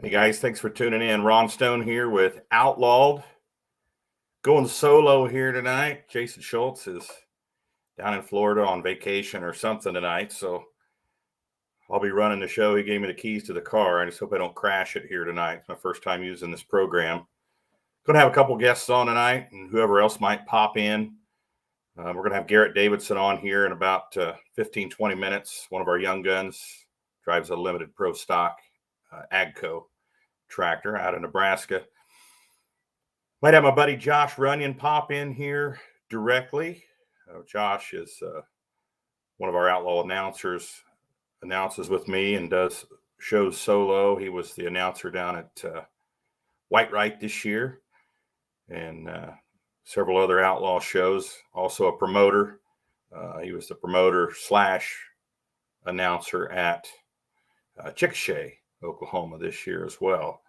Hey guys, thanks for tuning in. Ron Stone here with Outlawed. Going solo here tonight. Jason Schultz is down in Florida on vacation or something tonight, so I'll be running the show. He gave me the keys to the car. I just hope I don't crash it here tonight. It's my first time using this program. Going to have a couple guests on tonight and whoever else might pop in. We're going to have Garrett Davidson on here in about 15, 20 minutes. One of our young guns, drives a limited pro stock Agco tractor out of Nebraska. Might have my buddy Josh Runyon pop in here directly. Josh is one of our outlaw announcers, announces with me and does shows solo. He was the announcer down at Whitewright this year and several other outlaw shows. Also a promoter. He was the promoter / announcer at Chickasha, Oklahoma this year as well.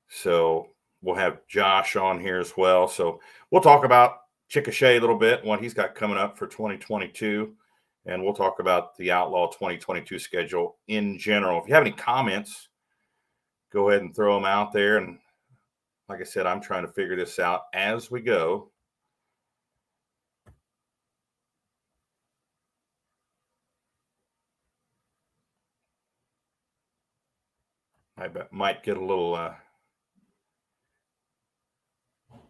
So we'll have Josh on here as well. So we'll talk about Chickasha a little bit, what he's got coming up for 2022. And we'll talk about the Outlaw 2022 schedule in general. If you have any comments, go ahead and throw them out there. And like I said, I'm trying to figure this out as we go. I might get a little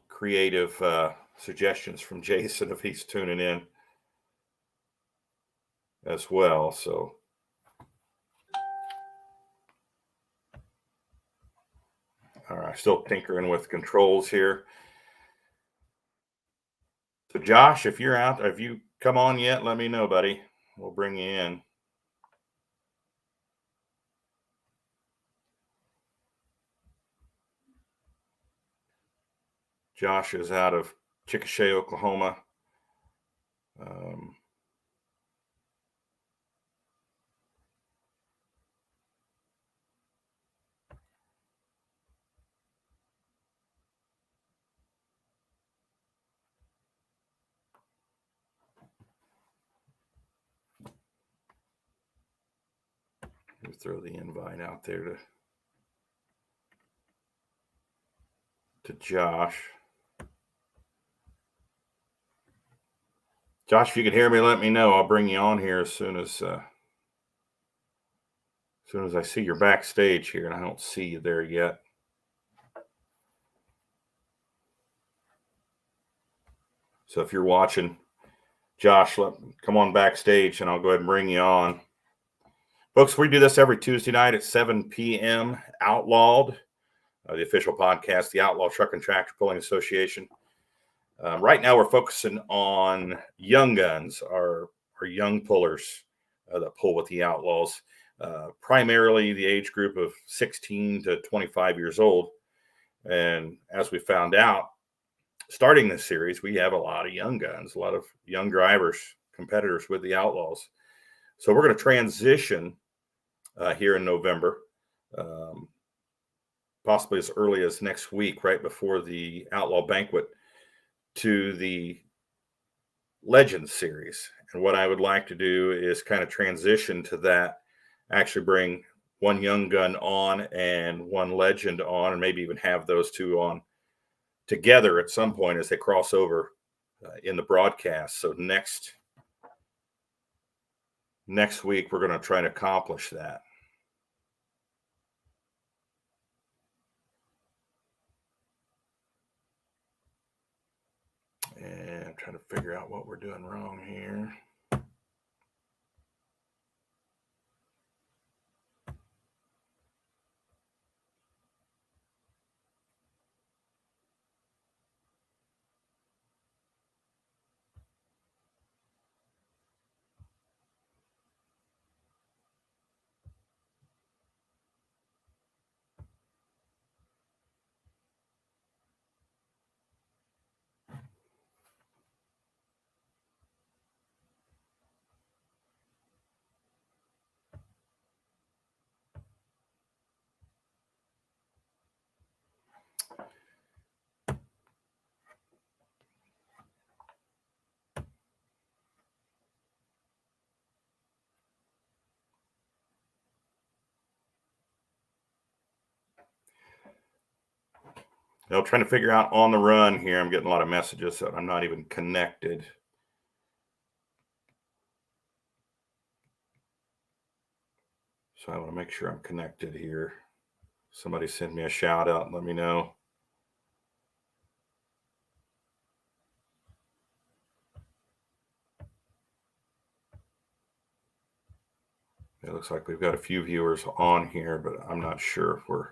creative suggestions from Jason if he's tuning in as well. So all right, still tinkering with controls here. So Josh, if you're out, if you come on yet, let me know, buddy. We'll bring you in. Josh is out of Chickasha, Oklahoma. We'll throw the invite out there to Josh. Josh, if you can hear me, let me know. I'll bring you on here as soon as I see you're backstage here, and I don't see you there yet. So if you're watching, Josh, come on backstage, and I'll go ahead and bring you on. Folks, we do this every Tuesday night at 7 p.m. Outlawed, the official podcast, the Outlaw Truck and Tractor Pulling Association. Right now, we're focusing on young guns, our young pullers that pull with the Outlaws, primarily the age group of 16 to 25 years old. And as we found out, starting this series, we have a lot of young guns, a lot of young drivers, competitors with the Outlaws. So we're going to transition here in November, possibly as early as next week, right before the Outlaw banquet, to the Legends series. And what I would like to do is kind of transition to that, actually bring one young gun on and one legend on, and maybe even have those two on together at some point as they cross over in the broadcast. So next week, we're going to try to accomplish that. And I'm trying to figure out what we're doing wrong here. trying to figure out on the run here. I'm getting a lot of messages that I'm not even connected. So I want to make sure I'm connected here. Somebody send me a shout out and let me know. It looks like we've got a few viewers on here, but I'm not sure if we're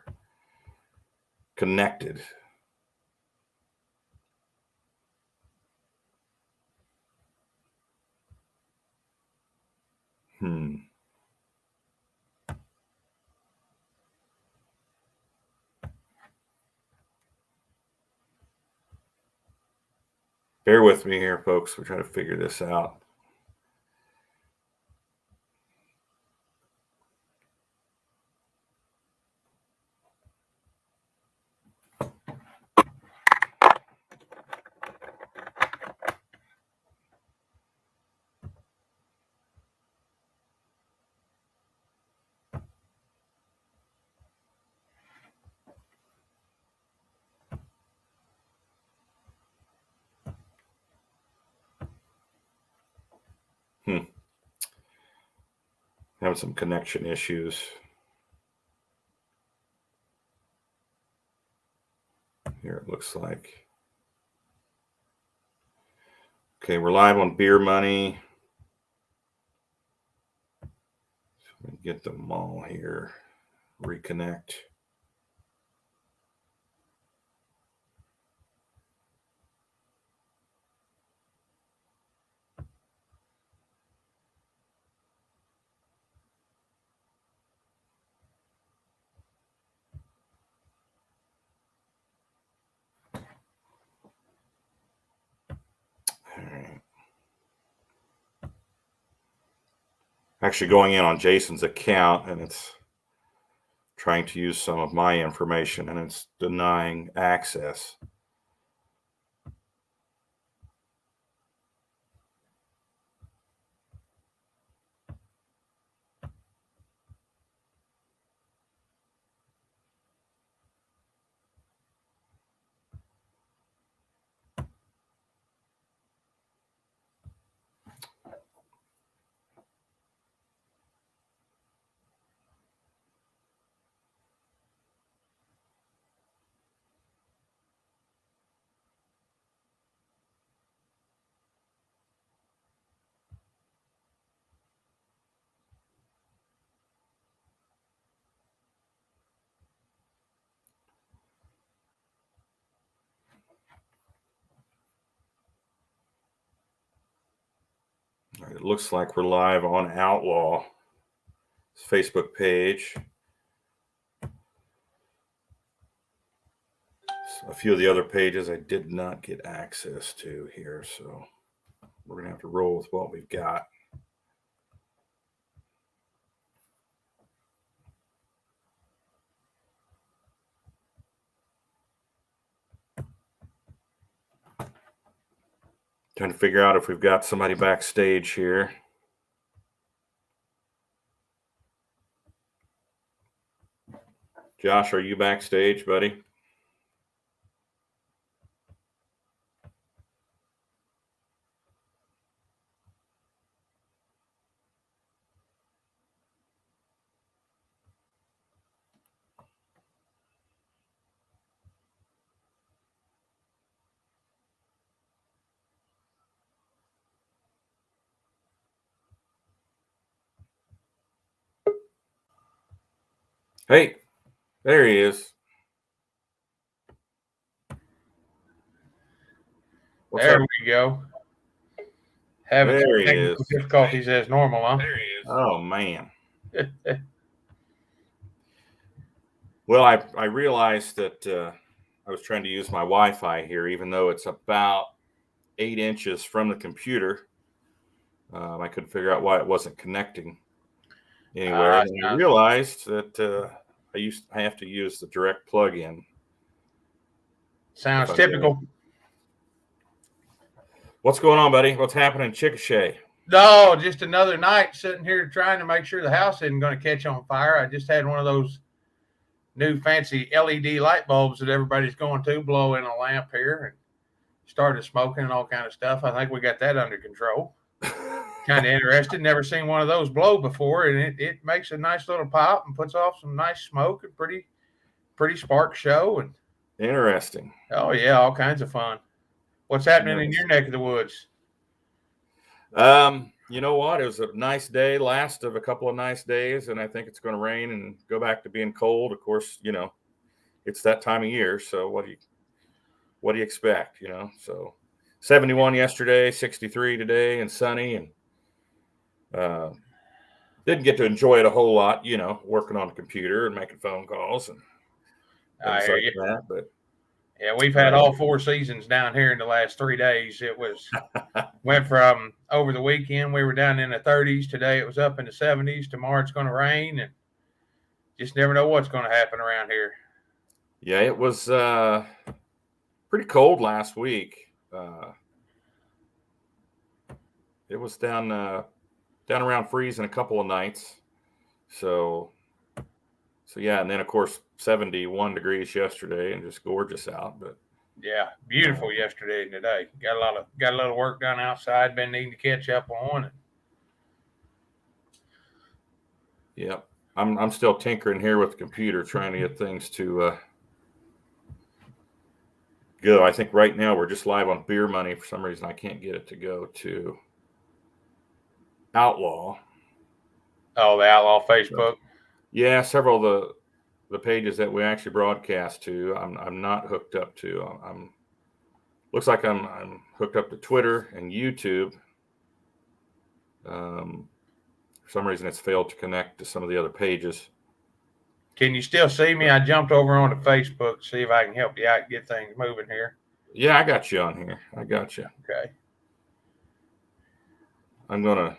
connected. Bear with me here, folks. We're trying to figure this out. Having some connection issues. Here it looks like. Okay, we're live on Beer Money. So let me get them all here. Reconnect. All right. Actually going in on Jason's account, and it's trying to use some of my information, and it's denying access. All right, it looks like we're live on Outlaw Facebook page. A few of the other pages I did not get access to here, so we're going to have to roll with what we've got. Trying to figure out if we've got somebody backstage here. Josh, are you backstage, buddy? Hey, there he is. What's there up? We go. Having there some technical difficulties as normal, huh? There he is. Oh, man. Well, I realized that I was trying to use my Wi-Fi here, even though it's about 8 inches from the computer. I couldn't figure out why it wasn't connecting anywhere. And I realized that I have to use the direct plug-in. Sounds typical. What's going on, buddy? What's happening in Chickasha? No, just another night sitting here trying to make sure the house isn't going to catch on fire. I just had one of those new fancy LED light bulbs that everybody's going to blow in a lamp here and started smoking and all kind of stuff. I think we got that under control. Kind of interested. Never seen one of those blow before, and it makes a nice little pop and puts off some nice smoke and pretty spark show. And interesting. Oh yeah, all kinds of fun. What's happening in your neck of the woods? You know what? It was a nice day, last of a couple of nice days, and I think it's going to rain and go back to being cold. Of course, it's that time of year. So what do you expect? So 71 yesterday, 63 today, and sunny, and didn't get to enjoy it a whole lot. Working on the computer and making phone calls and things like that. But yeah, we've had all 4 seasons down here in the last 3 days. It went from over the weekend, we were down in the 30s. Today it was up in the 70s. Tomorrow it's going to rain, and just never know what's going to happen around here. Yeah, it was pretty cold last week. It was down around freezing a couple of nights. So yeah, and then of course 71 degrees yesterday and just gorgeous out. But yeah, beautiful yesterday and today. Got a little work done outside. Been needing to catch up on it. Yeah, I'm still tinkering here with the computer, trying to get things to go. I think right now we're just live on Beer Money. For some reason, I can't get it to go to Outlaw. Oh, the Outlaw Facebook. Yeah, several of the pages that we actually broadcast to, I'm not hooked up to. Looks like I'm hooked up to Twitter and YouTube. For some reason, it's failed to connect to some of the other pages. Can you still see me? I jumped over onto Facebook to see if I can help you out and get things moving here. Yeah, I got you on here. I got you. Okay. I'm gonna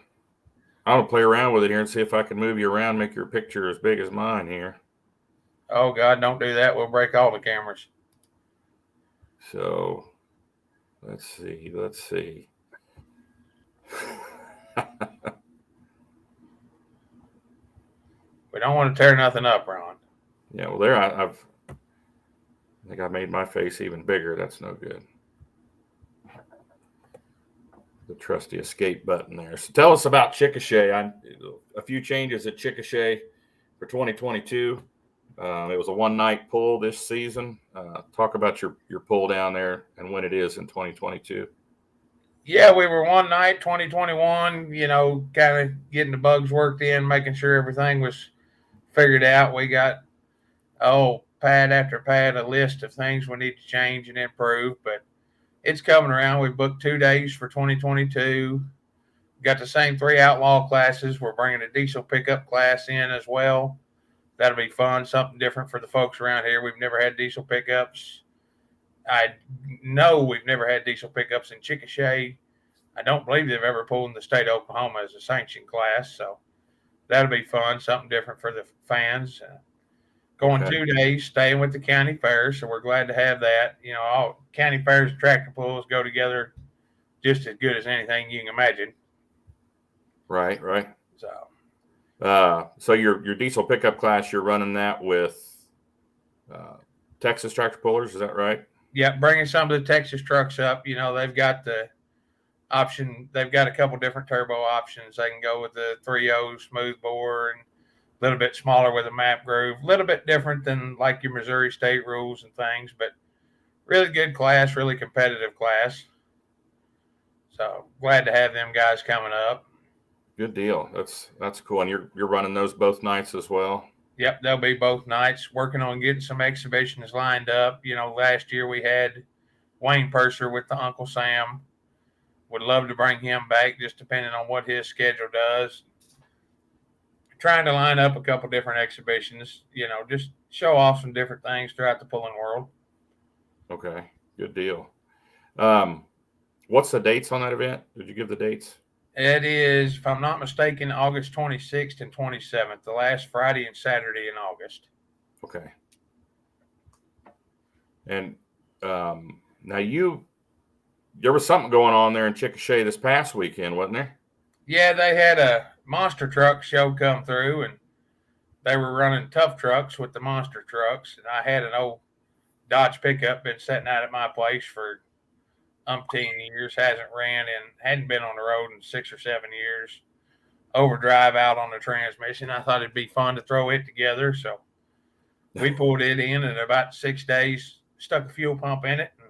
play around with it here and see if I can move you around, make your picture as big as mine here. Oh God, don't do that. We'll break all the cameras. So let's see. We don't want to tear nothing up, Ron. Yeah, well, there I think I made my face even bigger. That's no good. The trusty escape button there. So tell us about Chickasha. A few changes at Chickasha for 2022. It was a one-night pull this season. Talk about your pull down there and when it is in 2022. Yeah, we were one night, 2021, kind of getting the bugs worked in, making sure everything was figured out. We got, pad after pad, a list of things we need to change and improve, but it's coming around. We booked 2 days for 2022. Got the same 3 outlaw classes. We're bringing a diesel pickup class in as well. That'll be fun, something different for the folks around here. We've never had diesel pickups. I know we've never had diesel pickups in Chickasha. I don't believe they've ever pulled in the state of Oklahoma as a sanctioned class. So that'll be fun, something different for the fans. Going 2 days, staying with the county fair. So we're glad to have that. All county fairs and tractor pulls go together just as good as anything you can imagine. Right. So so your diesel pickup class, you're running that with Texas tractor pullers, is that right? Yeah, bringing some of the Texas trucks up. They've got the option. They've got a couple different turbo options. They can go with the 3.0 smooth bore and a little bit smaller with a map groove. A little bit different than like your Missouri state rules and things, but really good class, really competitive class. So glad to have them guys coming up. Good deal. That's cool. And you're running those both nights as well? Yep, they'll be both nights. Working on getting some exhibitions lined up. Last year we had Wayne Purser with the Uncle Sam. Would love to bring him back, just depending on what his schedule does. Trying to line up a couple different exhibitions, just show off some different things throughout the pulling world. Okay, good deal. What's the dates on that event? Did you give the dates? It is, if I'm not mistaken, August 26th and 27th, the last Friday and Saturday in August. Okay. And now there was something going on there in Chickasha this past weekend, wasn't there? Yeah, they had a monster truck show come through, and they were running tough trucks with the monster trucks, and I had an old Dodge pickup been sitting out at my place for umpteen years, hadn't been on the road in 6 or 7 years. Overdrive out on the transmission. I thought it'd be fun to throw it together, so we pulled it in about 6 days, stuck a fuel pump in it, and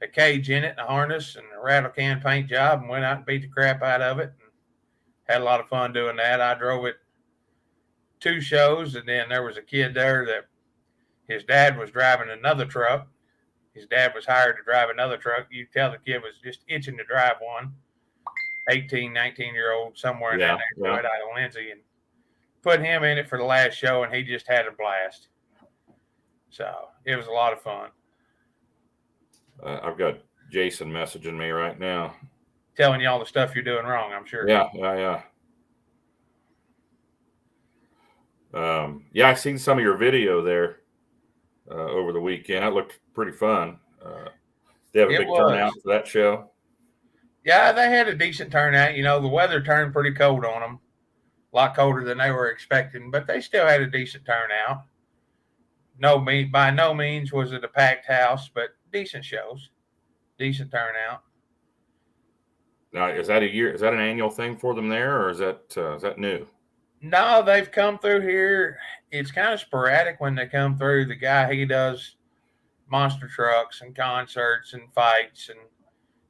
a cage in it, and a harness, and a rattle can paint job, and went out and beat the crap out of it, and had a lot of fun doing that. I drove it 2 shows, and then there was a kid there that his dad was driving another truck. His dad was hired to drive another truck. You tell the kid was just itching to drive one. 18, 19-year-old, somewhere in that neighborhood out of Lindsay, and put him in it for the last show, and he just had a blast. So it was a lot of fun. I've got Jason messaging me right now. Telling you all the stuff you're doing wrong, I'm sure. Yeah. I've seen some of your video there over the weekend. It looked pretty fun. They have a big turnout for that show. Yeah, they had a decent turnout. You know, the weather turned pretty cold on them, a lot colder than they were expecting, but they still had a decent turnout. By no means was it a packed house, but decent shows, decent turnout. Now, is that an annual thing for them there, or is that new? No, they've come through here. It's kind of sporadic when they come through. The guy, he does monster trucks and concerts and fights, and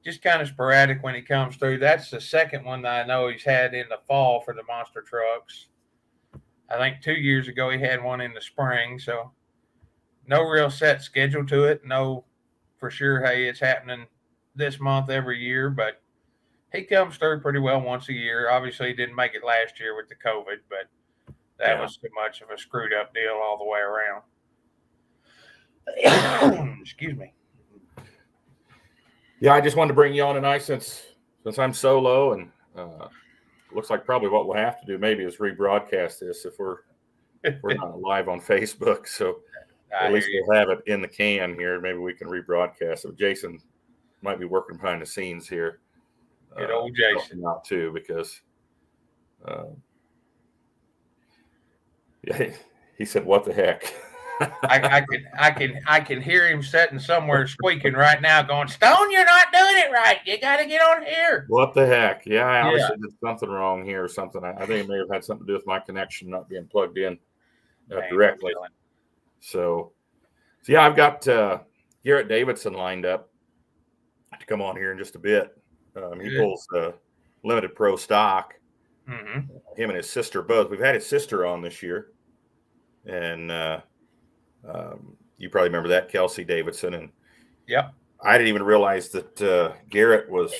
just kind of sporadic when he comes through. That's the second one that I know he's had in the fall for the monster trucks. I think 2 years ago he had one in the spring, so no real set schedule to it. No, for sure, hey, it's happening this month every year, but he comes through pretty well once a year. Obviously, he didn't make it last year with the COVID, but that was too much of a screwed up deal all the way around. Excuse me. Yeah, I just wanted to bring you on tonight since I'm solo, and looks like probably what we'll have to do maybe is rebroadcast this if we're not live on Facebook. So at least we'll have it in the can here. Maybe we can rebroadcast. So Jason might be working behind the scenes here. Good old Jason. Not too, because he said, "What the heck." I can hear him sitting somewhere squeaking right now, going, "Stone, you're not doing it right. You got to get on here." What the heck? Yeah, I obviously did something wrong here or something. I think it may have had something to do with my connection not being plugged in directly. So yeah, I've got Garrett Davidson lined up to come on here in just a bit. He pulls limited pro stock. Mm-hmm. Him and his sister both. We've had his sister on this year, and you probably remember that, Kelsey Davidson. And I didn't even realize that Garrett was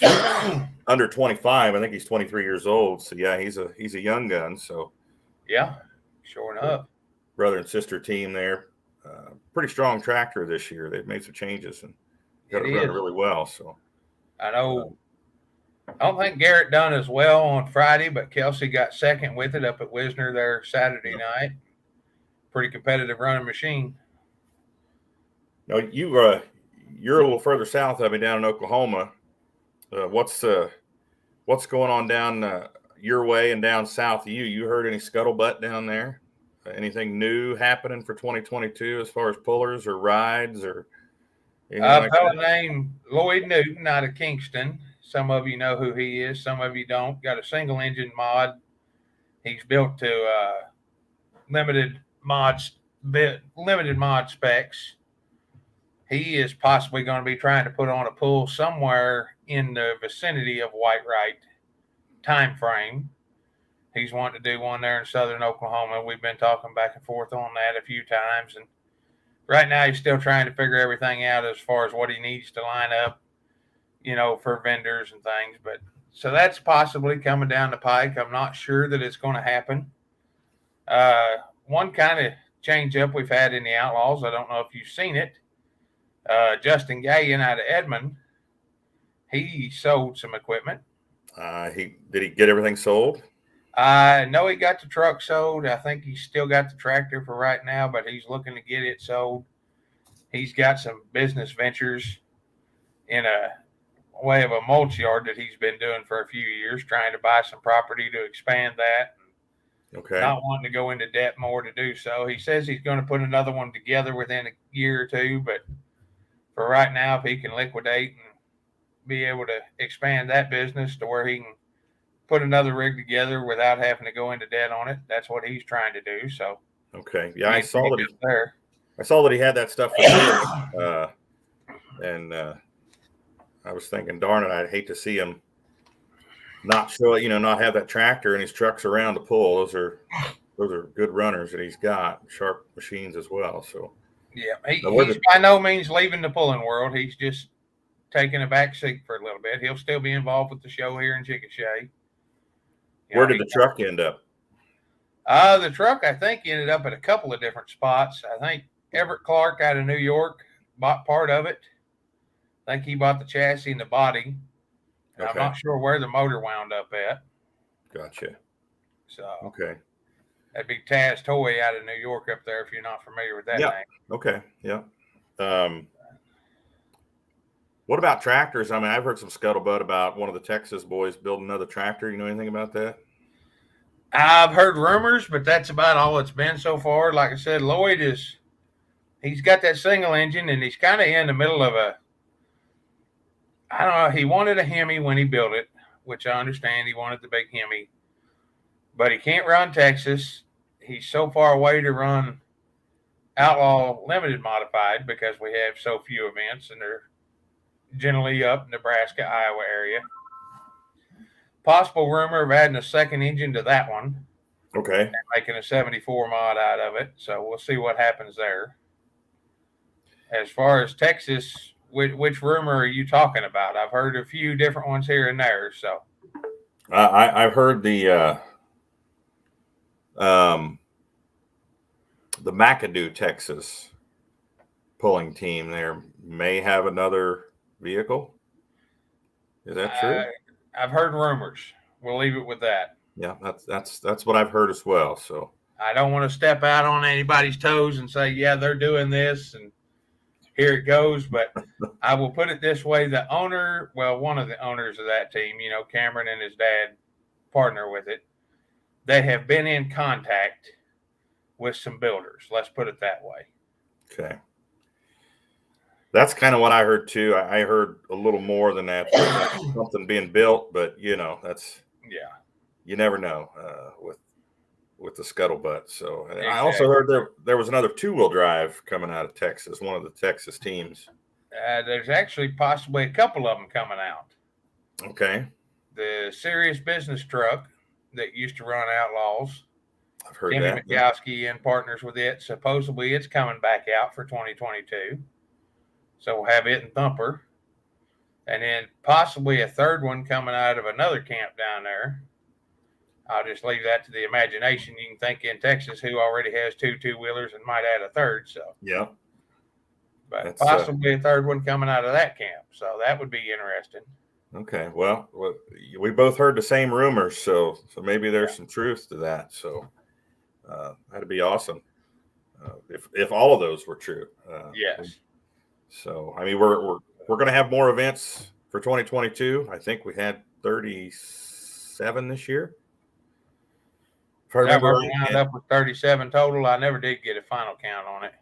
under 25. I think he's 23 years old. So yeah, he's a young gun. So yeah, sure enough, brother and sister team there. Pretty strong tractor this year. They've made some changes and got it running really well. So I know. I don't think Garrett done as well on Friday, but Kelsey got second with it up at Wisner there Saturday night. Pretty competitive running machine. Now you're a little further south of me, down in Oklahoma. What's going on down your way and down south of you? You heard any scuttlebutt down there? Anything new happening for 2022 as far as pullers or rides or anything like that? Named Lloyd Newton out of Kingston. Some of you know who he is. Some of you don't. Got a single engine mod. He's built to limited mod specs. He is possibly going to be trying to put on a pull somewhere in the vicinity of Whitewright time frame. He's wanting to do one there in southern Oklahoma. We've been talking back and forth on that a few times. And right now he's still trying to figure everything out as far as what he needs to line up, for vendors and things. But so that's possibly coming down the pike. I'm not sure that it's going to happen. One kind of change up we've had in the Outlaws, I don't know if you've seen it. Justin Gallion out of Edmond, he sold some equipment. Did he get everything sold? I know he got the truck sold. I think he's still got the tractor for right now, but he's looking to get it sold. He's got some business ventures in a way of a mulch yard that he's been doing for a few years, trying to buy some property to expand that. Okay. not wanting to go into debt more to do so. He says he's going to put another one together within a year or two, but for right now, if he can liquidate and be able to expand that business to where he can put another rig together without having to go into debt on it, that's what he's trying to do. So, Okay. Yeah, I saw that there. I saw that he had that stuff for sale, and I was thinking, darn it, I'd hate to see him not show it, not have that tractor and his trucks around to pull. Those are good runners that he's got, sharp machines as well. So yeah, he's by no means leaving the pulling world. He's just taking a back seat for a little bit. He'll still be involved with the show here in Chickasha. Where did the truck end up? The truck, I think, ended up at a couple of different spots. I think Everett Clark out of New York bought part of it. I think he bought the chassis and the body. Okay. I'm not sure where the motor wound up at. Gotcha. So okay, that'd be Taz Toy out of New York up there if you're not familiar with that name. Okay. Yeah. What about tractors? I mean, I've heard some scuttlebutt about one of the Texas boys building another tractor. You know anything about that? I've heard rumors, but that's about all it's been so far. Like I said, Lloyd he's got that single engine, and he's kind of in the middle of I don't know. He wanted a Hemi when he built it, which I understand. He wanted the big Hemi, but he can't run Texas. He's so far away to run Outlaw Limited Modified because we have so few events, and they're generally up Nebraska, Iowa area. Possible rumor of adding a second engine to that one. Okay. And making a 74 mod out of it. So we'll see what happens there. As far as Texas, which rumor are you talking about? I've heard a few different ones here and there. So I've heard the McAdoo, Texas pulling team there may have another vehicle. Is that true? I've heard rumors. We'll leave it with that. Yeah, that's what I've heard as well. So I don't want to step out on anybody's toes and say, yeah, they're doing this and here it goes. But I will put it this way. The owner, one of the owners of that team, Cameron and his dad partner with it. They have been in contact with some builders. Let's put it that way. Okay. That's kind of what I heard too. I heard a little more than that. Something being built, but that's you never know with the scuttlebutt. So exactly. I also heard there was another 2-wheel drive coming out of Texas, one of the Texas teams. There's actually possibly a couple of them coming out. Okay. The Serious Business truck that used to run Outlaws. I've heard Timmy that. Mikowski and partners with it. Supposedly it's coming back out for 2022. So we'll have it and Thumper. And then possibly a third one coming out of another camp down there. I'll just leave that to the imagination. You can think in Texas who already has 2 2-wheelers and might add a third. So yeah. But that's, possibly a third one coming out of that camp. So that would be interesting. Okay. Well, we both heard the same rumors, so maybe there's some truth to that. So that'd be awesome if all of those were true. Yes. So I mean, we're going to have more events for 2022. I think we had 37 this year. If I remember, we wound up with 37 total. I never did get a final count on it.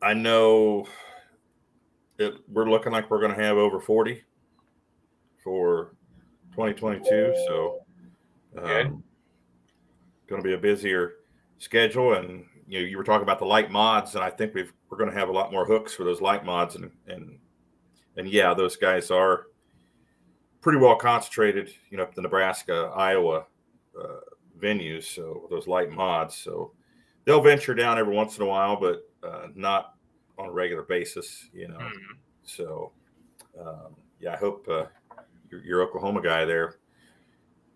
I know we're looking like we're going to have over 40 for 2022. So going to be a busier schedule. And you were talking about the light mods, and I think we're going to have a lot more hooks for those light mods. And yeah, those guys are pretty well concentrated, up the Nebraska, Iowa venues. So those light mods, so they'll venture down every once in a while, but not on a regular basis, Mm-hmm. So I hope your Oklahoma guy there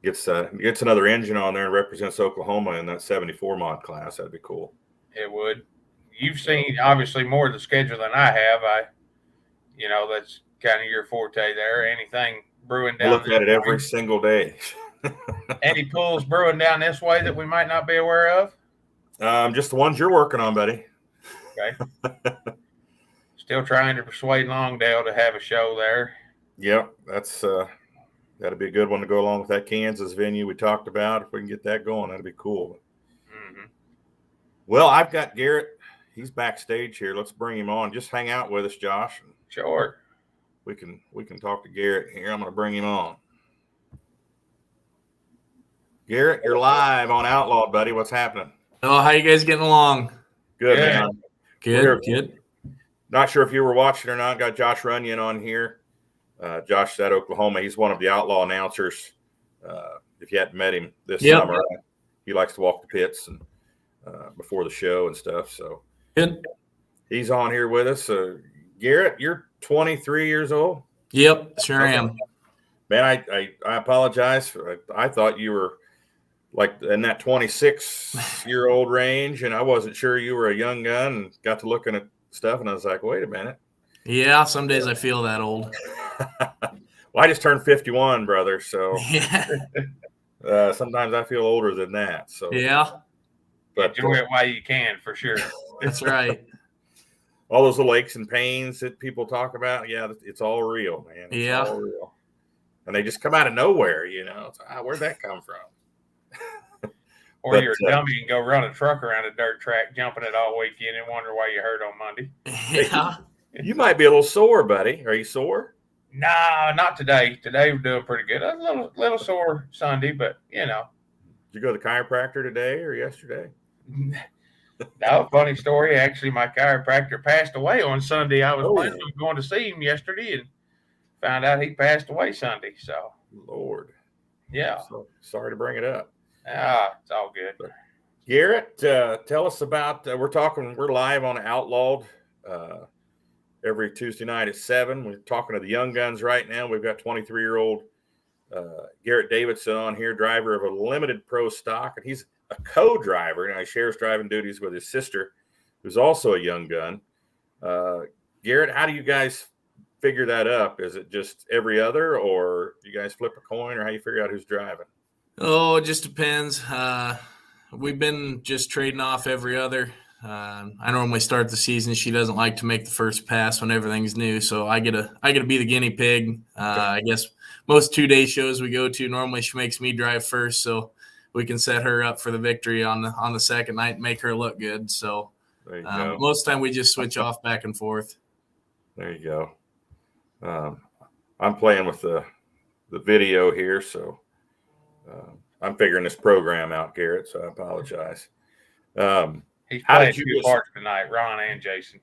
gets another engine on there and represents Oklahoma in that 74 mod class. That'd be cool. It would. You've seen obviously more of the schedule than I have. That's kind of your forte there. Anything brewing down? I look at it every single day. Any pulls brewing down this way that we might not be aware of? Just the ones you're working on, buddy. Okay. Still trying to persuade Longdale to have a show there. Yep, that's that'd be a good one to go along with that Kansas venue we talked about. If we can get that going, that'd be cool. Well, I've got Garrett. He's backstage here. Let's bring him on. Just hang out with us, Josh. And Sure. we can talk to Garrett here. I'm going to bring him on. Garrett, you're live on Outlawed, buddy. What's happening? Oh, how you guys getting along? Good, Good. man. Good. Not sure if you were watching or not. Got Josh Runyon on here. Josh's at Oklahoma. He's one of the Outlaw announcers. If you hadn't met him this summer, he likes to walk the pits and before the show and stuff. So Good. he's on here with us. Garrett, you're 23 years old. Yep, sure am. Man, I apologize. I thought you were like in that 26-year-old range, and I wasn't sure you were a young gun, and got to looking at stuff, and I was like, wait a minute. Yeah, some days I feel that old. Well, I just turned 51, brother, so Yeah. sometimes I feel older than that. So Yeah, but Enjoy it while you can, for sure. that's right. all those little aches and pains that people talk about, yeah, it's all real, man. It's Yeah. all real. And they just come out of nowhere, It's, where'd that come from? Or you're a dummy and go run a truck around a dirt track, jumping it all weekend and wonder why you hurt on Monday. Yeah. You might be a little sore, buddy. Are you sore? Nah, not today. Today we're doing pretty good. A little sore Sunday, but Did you go to the chiropractor today or yesterday? No, funny story. Actually, my chiropractor passed away on Sunday. I was planning on going to see him yesterday and found out he passed away Sunday. So, Lord. yeah. So, sorry to bring it up. It's all good. Garrett, tell us about, we're live on Outlawed every Tuesday night at 7. We're talking to the young guns right now. We've got 23-year-old Garrett Davidson on here, driver of a limited pro stock, and he's a co-driver. He shares driving duties with his sister, who's also a young gun. Garrett, how do you guys figure that up? Is it just every other, or you guys flip a coin, or how you figure out who's driving? Oh, it just depends. We've been just trading off every other. I normally start the season. She doesn't like to make the first pass when everything's new, so I get to be the guinea pig. I guess most 2-day shows we go to, normally she makes me drive first, so we can set her up for the victory on the second night and make her look good. So most of the time we just switch off back and forth. There you go. I'm playing with the video here, so I'm figuring this program out, Garrett, so I apologize. He's playing two parts tonight, Ron and Jason.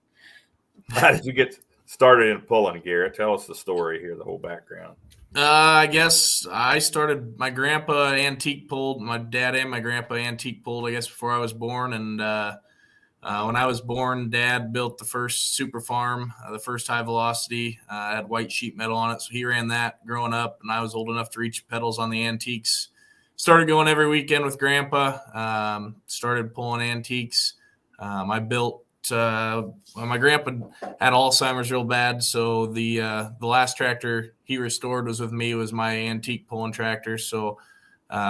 How did you get started in pulling, Garrett? Tell us the story here, the whole background. I guess I started, my grandpa antique pulled, my dad and my grandpa antique pulled, I guess, before I was born. And when I was born, Dad built the first super farm, the first high velocity, had white sheet metal on it. So he ran that growing up, and I was old enough to reach pedals on the antiques. Started going every weekend with Grandpa, started pulling antiques. I built, my grandpa had Alzheimer's real bad, so the last tractor he restored was with me, was my antique pulling tractor. So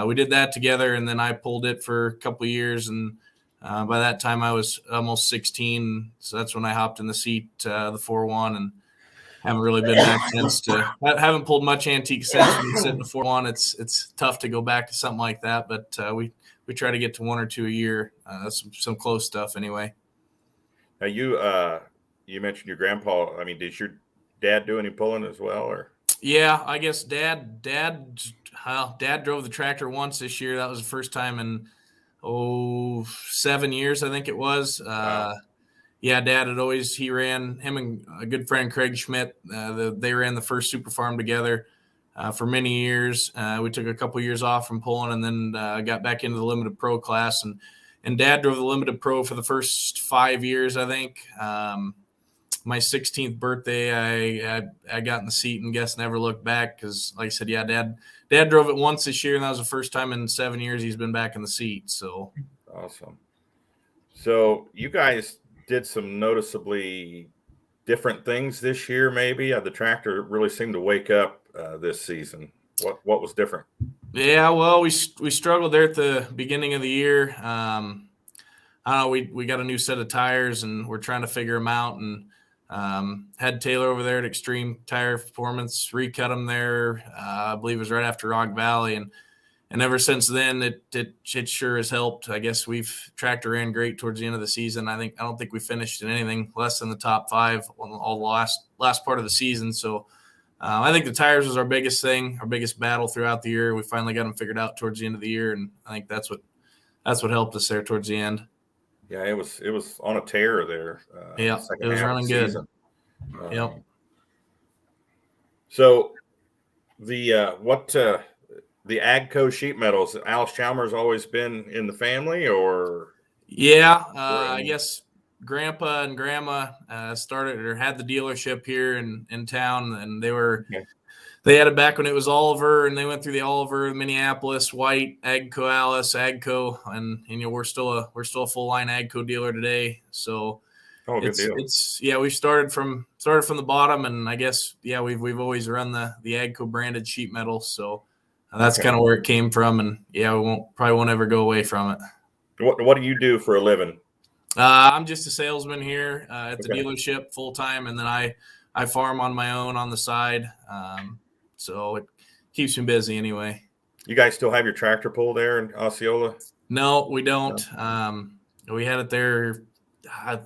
we did that together, and then I pulled it for a couple of years, and by that time I was almost 16, so that's when I hopped in the seat, the 4-1, and haven't really been back since. Haven't pulled much antique since. When you sit in the 4-1, it's tough to go back to something like that, but we try to get to 1 or 2 a year. Some close stuff anyway. Now you mentioned your grandpa. I mean, did your dad do any pulling as well, or? Yeah, I guess Dad drove the tractor once this year. That was the first time in 7 years, I think it was. Wow. Yeah, Dad he ran, him and a good friend Craig Schmidt. They ran the first super farm together for many years. We took a couple years off from pulling, and then got back into the limited pro class. And Dad drove the limited pro for the first 5 years, I think. My 16th birthday, I got in the seat and guess never looked back, because, like I said, yeah, Dad drove it once this year, and that was the first time in 7 years he's been back in the seat. So Awesome. So you guys did some noticeably different things this year, maybe. The tractor really seemed to wake up this season. What was different? Yeah, well, we struggled there at the beginning of the year. I don't know. We got a new set of tires, and we're trying to figure them out. And had Taylor over there at Extreme Tire Performance recut them there. I believe it was right after Rock Valley, and ever since then, it sure has helped. I guess we've tractor ran great towards the end of the season. I don't think we finished in anything less than the top 5 on all the last part of the season. So I think the tires was our biggest thing, our biggest battle throughout the year. We finally got them figured out towards the end of the year, and I think that's what helped us there towards the end. Yeah, it was on a tear there. Yeah, it was running good. Yep. So the Agco sheet metals, Alice Chalmers always been in the family, or? Yeah, I guess Grandpa and Grandma started or had the dealership here in town, and they had it back when it was Oliver, and they went through the Oliver, Minneapolis, White, Agco, Alice, Agco, and we're still a full line Agco dealer today. So good deal. We started from the bottom, and I guess we've always run the Agco branded sheet metal. So that's kind of where it came from, and we probably won't ever go away from it. What do you do for a living? I'm just a salesman here at the dealership full time, and then I farm on my own on the side. So it keeps me busy anyway. You guys still have your tractor pull there in Osceola? No, we don't. We had it there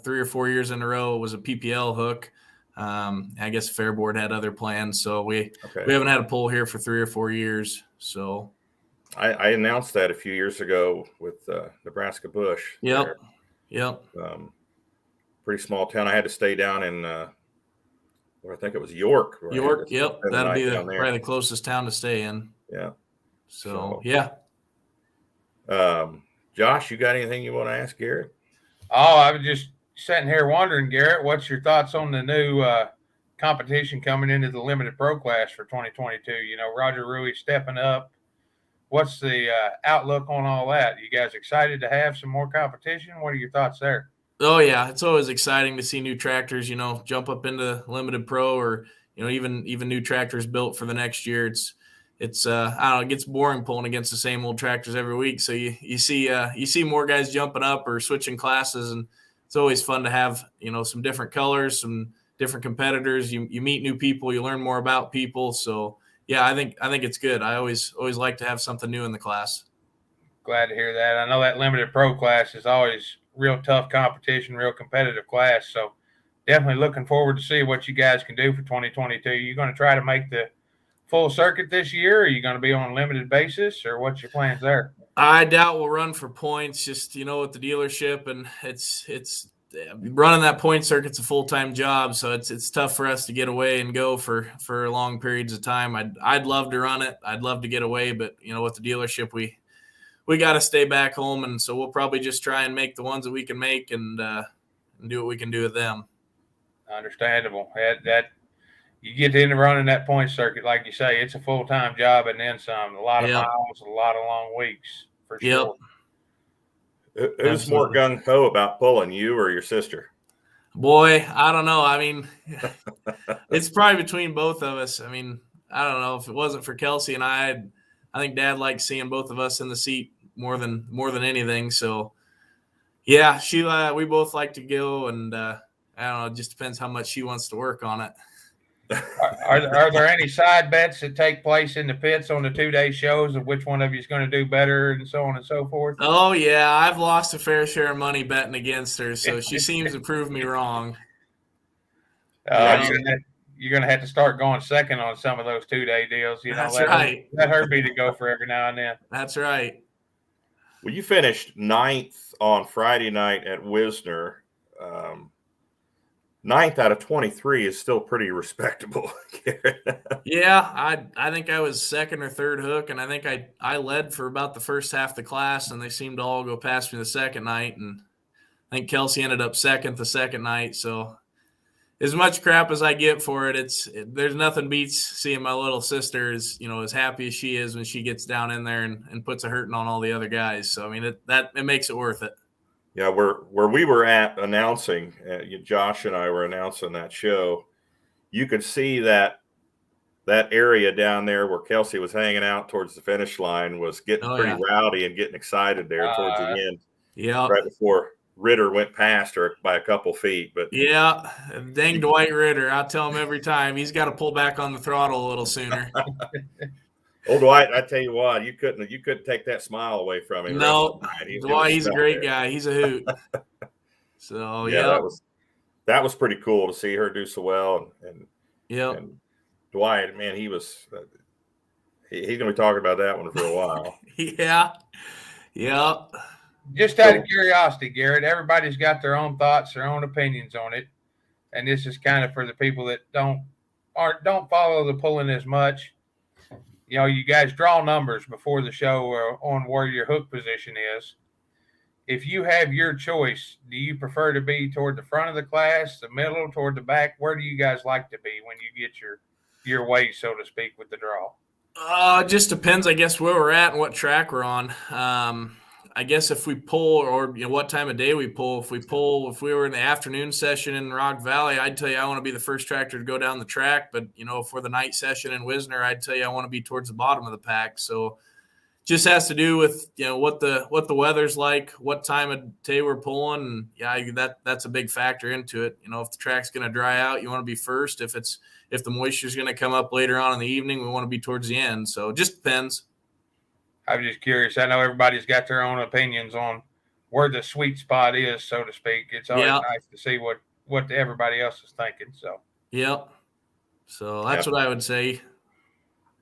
3 or 4 years in a row. It was a PPL hook. I guess Fair Board had other plans, so we haven't had a pull here for 3 or 4 years. So I announced that a few years ago with Nebraska Bush. Yep. Pretty small town. I had to stay down in I think it was York. York, yep. That'd be probably the closest town to stay in. Yeah. So yeah. Josh, you got anything you want to ask Garrett? Oh, I was just sitting here wondering, Garrett, what's your thoughts on the new competition coming into the limited pro class for 2022? Roger Rui stepping up. What's the outlook on all that? You guys excited to have some more competition? What are your thoughts there? Oh yeah, it's always exciting to see new tractors, jump up into limited pro, or even new tractors built for the next year. It's I don't know, it gets boring pulling against the same old tractors every week. So you see more guys jumping up or switching classes, and it's always fun to have some different colors, some different competitors. You meet new people, you learn more about people. So yeah, I think it's good. I always like to have something new in the class. Glad to hear that. I know that limited pro class is always real tough competition, real competitive class. So definitely looking forward to see what you guys can do for 2022. You're going to try to make the full circuit this year? Or are you going to be on a limited basis, or what's your plans there? I doubt we'll run for points, just, with the dealership, and it's running that point circuit's a full-time job. So it's tough for us to get away and go for long periods of time. I'd love to run it. I'd love to get away, but with the dealership, we got to stay back home. And so we'll probably just try and make the ones that we can make and do what we can do with them. Understandable. That you get into running that point circuit, like you say, it's a full-time job and then some. A lot of miles, a lot of long weeks, for sure. Who's more gung-ho about pulling, you or your sister? Boy, I don't know. I mean, it's probably between both of us. I mean, I don't know. If it wasn't for Kelsey and I think Dad likes seeing both of us in the seat more than anything. So, yeah, we both like to go, and I don't know. It just depends how much she wants to work on it. Are there any side bets that take place in the pits on the 2-day shows of which one of you is going to do better and so on and so forth? Oh, yeah. I've lost a fair share of money betting against her, so she seems to prove me wrong. You're going to have to start going second on some of those 2-day deals. That's right. Let her be the gopher every now and then. That's right. Well, you finished 9th on Friday night at Wisner. 9th out of 23 is still pretty respectable. Yeah, I think I was second or third hook, and I think I led for about the first half of the class, and they seemed to all go past me the second night, and I think Kelsey ended up second the second night. So as much crap as I get for it, there's nothing beats seeing my little sister as happy as she is when she gets down in there and puts a hurting on all the other guys. So I mean it makes it worth it. Yeah, where we were at announcing, Josh and I were announcing that show, you could see that area down there where Kelsey was hanging out towards the finish line was getting pretty rowdy and getting excited there towards the end. Yeah. Right before Ritter went past her by a couple feet. But yeah, dang Dwight Ritter. I tell him every time he's got to pull back on the throttle a little sooner. Old Dwight, I tell you what, you couldn't take that smile away from him. No, It Dwight, was he's a felt great there. guy. He's a hoot. So Yeah, that was pretty cool to see her do so well. And Dwight, man, he's gonna be talking about that one for a while. Yeah. Just out of curiosity, Garrett, everybody's got their own thoughts, their own opinions on it, and this is kind of for the people that don't follow the pulling as much. You know, you guys draw numbers before the show on where your hook position is. If you have your choice, do you prefer to be toward the front of the class, the middle, toward the back? Where do you guys like to be when you get your way, so to speak, with the draw? It just depends, I guess, where we're at and what track we're on. I guess if we pull, or what time of day we pull. If we were in the afternoon session in Rock Valley, I'd tell you I want to be the first tractor to go down the track. But if we're the night session in Wisner, I'd tell you I want to be towards the bottom of the pack. So just has to do with what the weather's like, what time of day we're pulling, and that's a big factor into it. If the track's going to dry out, you want to be first. If the moisture's going to come up later on in the evening, we want to be towards the end. So it just depends. I'm just curious. I know everybody's got their own opinions on where the sweet spot is, so to speak. It's always nice to see what everybody else is thinking. So so that's what I would say.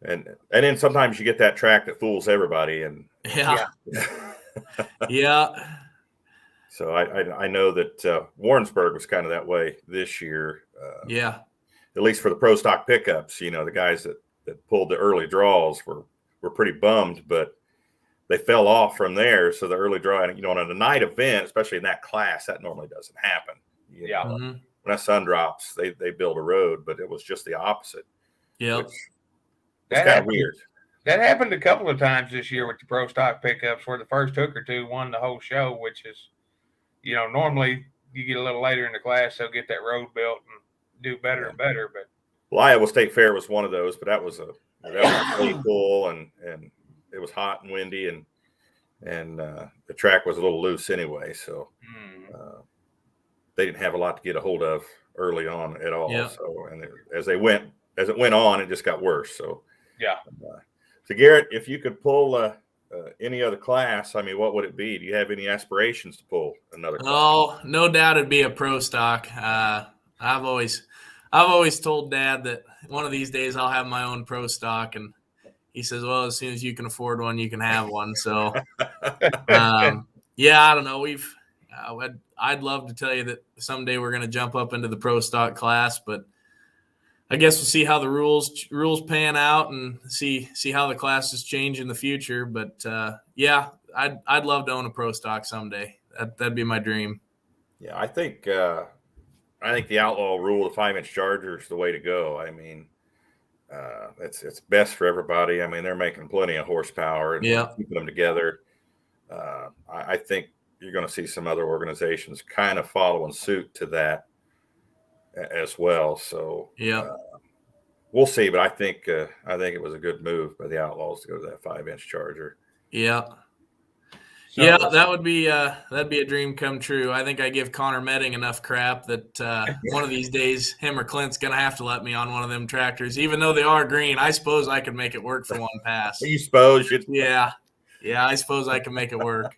And then sometimes you get that track that fools everybody, and So I know that Warrensburg was kind of that way this year. At least for the pro stock pickups, the guys that pulled the early draws were pretty bummed, but they fell off from there. So the early draw, on a night event, especially in that class, that normally doesn't happen. When that sun drops, they build a road, but it was just the opposite. It's kind of weird. That happened a couple of times this year with the pro stock pickups, where the first hook or two won the whole show, which is, normally you get a little later in the class, they'll get that road built and do better and better. But Iowa State Fair was one of those, but that was really cool, and it was hot and windy, and the track was a little loose anyway, so they didn't have a lot to get a hold of early on at all. So, and as it went on, it just got worse. So so Garrett, if you could pull any other class, what would it be? Do you have any aspirations to pull another class? Oh, no doubt it'd be a pro stock. I've always told Dad that one of these days I'll have my own pro stock, and he says, well, as soon as you can afford one, you can have one. So, I don't know. I'd love to tell you that someday we're going to jump up into the pro stock class, but I guess we'll see how the rules pan out and see how the classes change in the future. But I'd love to own a pro stock someday. That'd be my dream. Yeah, I think the outlaw rule, the 5-inch Charger, is the way to go. It's best for everybody. They're making plenty of horsepower and keeping them together. I think you're going to see some other organizations kind of following suit to that as well. So we'll see. But I think it was a good move by the Outlaws to go to that 5-inch Charger. That'd be a dream come true. I think I give Connor Medding enough crap that one of these days him or Clint's gonna have to let me on one of them tractors, even though they are green. I suppose I could make it work for one pass. You suppose you'd... I suppose I can make it work.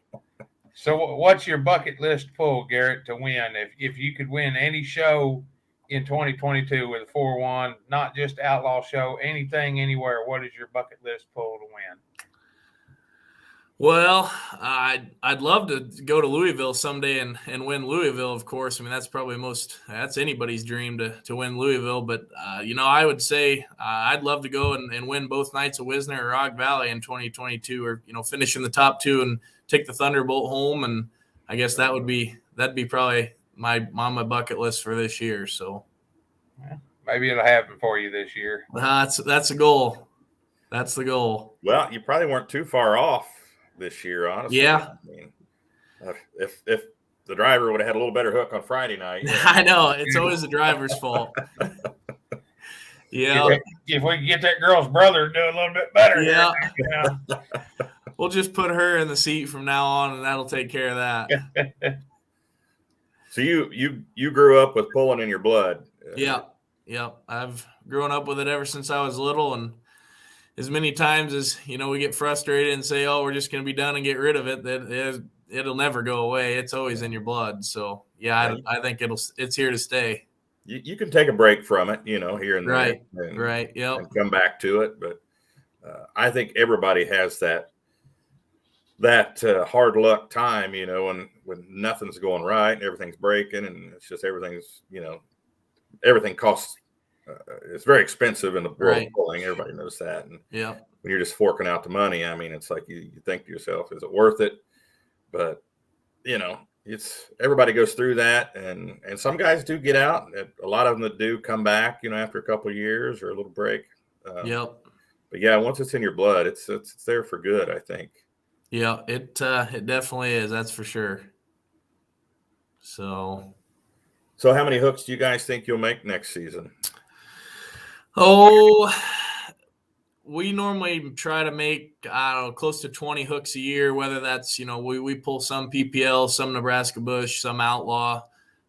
So what's your bucket list pull, Garrett, to win? If you could win any show in 2022 with a 4-1, not just outlaw show, anything, anywhere, what is your bucket list pull to win? Well, I'd love to go to Louisville someday and win Louisville, of course. That's probably that's anybody's dream to win Louisville. But, I would say I'd love to go and win both nights of Wisner or Rock Valley in 2022, or, finish in the top two and take the Thunderbolt home. And I guess that'd be probably on my bucket list for this year. So maybe it'll happen for you this year. That's a goal. That's the goal. Well, you probably weren't too far off this year, honestly. If the driver would have had a little better hook on Friday night. I know, it's always the driver's fault. If we can get that girl's brother to do a little bit better. We'll just put her in the seat from now on, and that'll take care of that. So you grew up with pulling in your blood. I've grown up with it ever since I was little, and as many times as, we get frustrated and say, oh, we're just going to be done and get rid of it, that it'll never go away. It's always in your blood. So yeah, I think it's here to stay. You can take a break from it, here and there, right. Yep. and come back to it. But I think everybody has that hard luck time, when nothing's going right and everything's breaking, and it's just everything's, everything costs. It's very expensive in the world of pulling. Everybody knows that. And when you're just forking out the money, I mean, it's like you think to yourself, is it worth it? But it's everybody goes through that, and some guys do get out. A lot of them that do come back, after a couple of years or a little break. But yeah, once it's in your blood, it's there for good, I think. Yeah, it definitely is. That's for sure. So how many hooks do you guys think you'll make next season? Oh, we normally try to make, close to 20 hooks a year, whether that's, we pull some PPL, some Nebraska Bush, some Outlaw.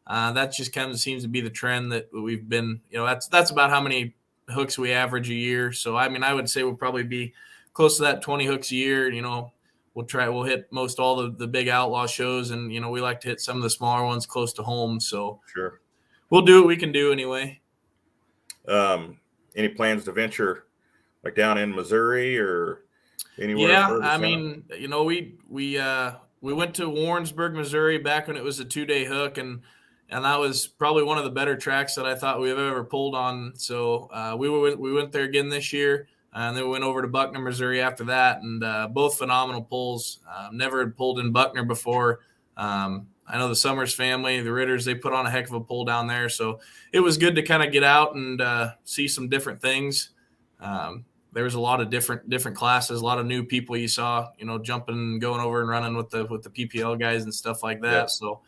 That just kind of seems to be the trend that we've been, that's about how many hooks we average a year. So, I mean, I would say we'll probably be close to that 20 hooks a year. We'll hit most all the big Outlaw shows, and, we like to hit some of the smaller ones close to home. So sure, we'll do what we can do anyway. Any plans to venture like down in Missouri or anywhere? Yeah, I mean, we went to Warrensburg, Missouri back when it was a 2-day hook, and that was probably one of the better tracks that I thought we've ever pulled on. So we went there again this year, and then we went over to Buckner, Missouri after that, and both phenomenal pulls. Never had pulled in Buckner before. I know the Summers family, the Ritters, they put on a heck of a pull down there. So it was good to kind of get out and see some different things. There was a lot of different classes, a lot of new people you saw, jumping, going over and running with the PPL guys and stuff like that. Yeah. So,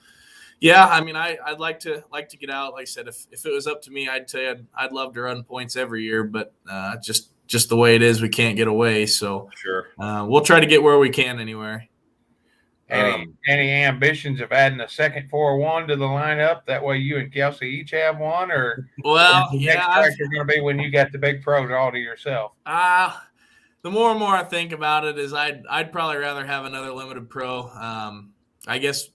yeah, I mean, I'd like to get out. Like I said, if it was up to me, I'd say I'd love to run points every year, but just the way it is, we can't get away. So sure, we'll try to get where we can anywhere. Any ambitions of adding a second 4-1 to the lineup? That way you and Kelsey each have one, or well, next tractor going to be when you got the big pro all to yourself? The more and more I think about it, is I'd probably rather have another limited pro. I guess